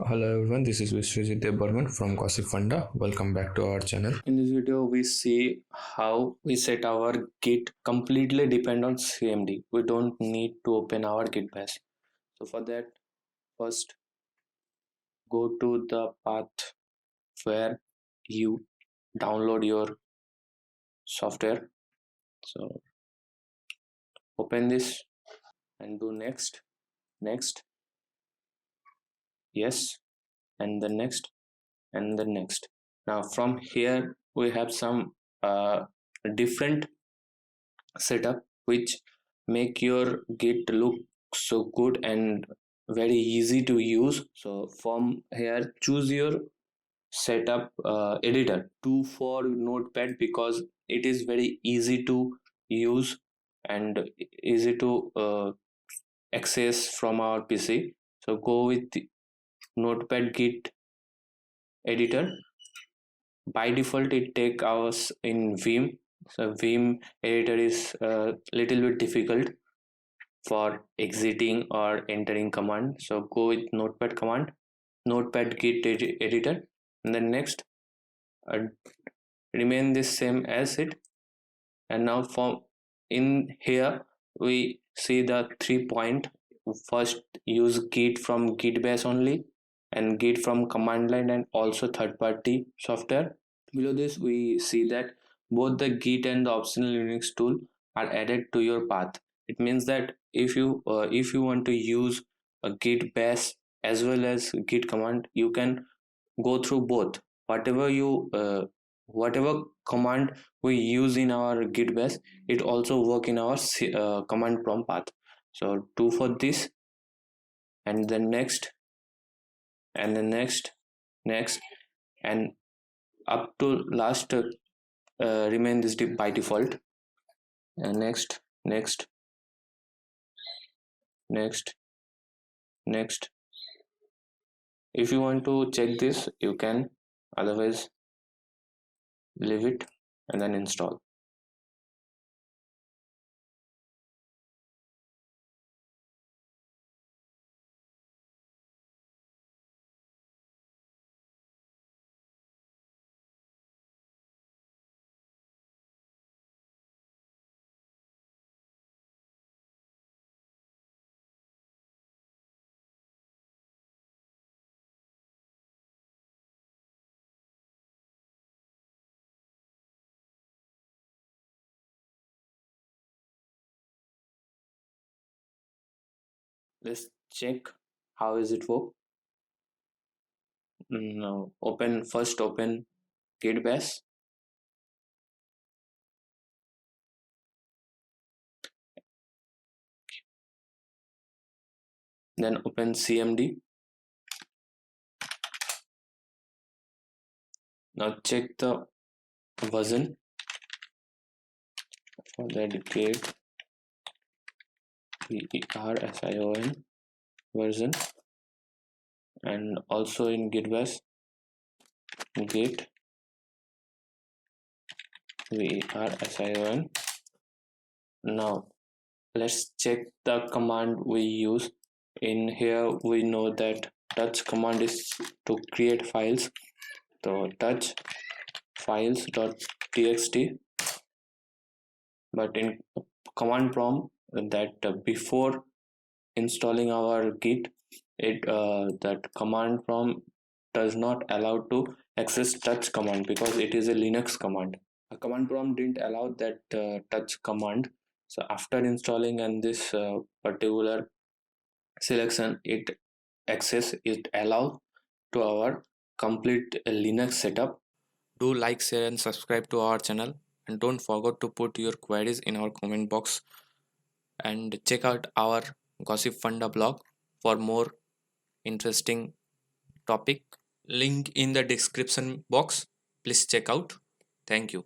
Hello everyone, this is Vishwajit Burman from gossipfunda. Welcome back to our channel. In this video, we see how we set our Git completely depend on CMD. We don't need to open our Git bash. So for that, first go to the path where you download your software. So open this and do next, next, yes, and the next, and the next. Now from here we have some different setup which make your Git look so good and very easy to use. So from here choose your setup editor to for notepad because it is very easy to use and easy to access from our PC. So go with the notepad Git editor. By default it take hours in Vim. So Vim editor is a little bit difficult for exiting or entering command. So go with notepad command, notepad Git editor, and then next uh, remain this same as it. And now from in here we see the 3 point. First use Git from Git bash only, and Git from command line, and also third-party software. Below this we see that both the Git and the optional Linux tool are added to your path. It means that if you want to use a Git bash as well as Git command, you can go through both. Whatever command we use in our Git bash, it also work in our command prompt path. So do for this, and then next, and then next, and up to last remain this by default. And next, next, next. If you want to check this, you can. Otherwise, leave it and then install. Let's check how is it work. Now open Git bash, then open CMD. Now check the version. For that Git version, version, and also in Git bash Git version. Now let's check the command we use. In here we know that touch command is to create files. So touch files.txt, but in command prompt that before installing our Git, that command prompt does not allow to access touch command because it is a Linux command. A command prompt didn't allow that touch command. So after installing and this particular selection, it allow to our complete Linux setup. Do like, share and subscribe to our channel, and don't forget to put your queries in our comment box, and check out our Gossip Funda blog for more interesting topic. Link in the description box. Please check out. Thank you.